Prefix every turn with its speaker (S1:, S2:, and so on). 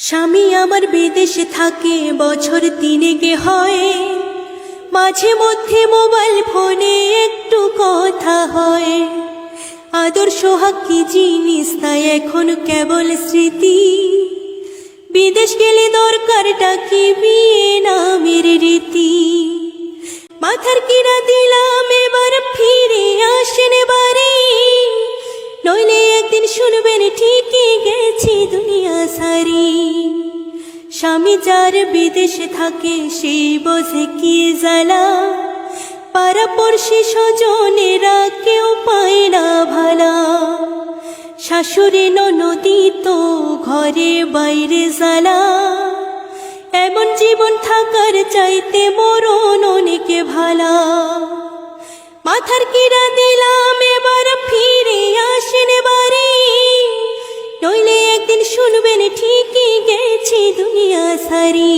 S1: স্বামী আমার বিদেশে থাকে, বছর তিনেকে হয়। মাঝে মধ্যে মোবাইল ফোনে একটু কথা হয়। আদর সোহাগ কি জিনিস তাই এখন কেবল স্মৃতি। বিদেশ গেলে দরকারটা কি বিয়ে নামের রীতি। মাথার কিরা দিলাম এবার ফিরে আসেন বাড়ি, নইলে একদিন শুনবেন ঠিকই গেছি দুনিয়া সারি। স্বামী যার বিদেশে থাকে সেই বোঝে কি জ্বালা, পাড়াপড়শি স্বজনেরা কেউ পায় না ভালা। শাশুড়ি ননদি তো ঘরে বাইরে জ্বালা, এমন জীবন থাকার চাইতে মরণ অনেকে ভালা। মাথার কিরা দিলাম এবার ফিরে আসেন বাড়ি, নইলে একদিন শুনবেন ঠিকই গেছি দুনিয়া সারি।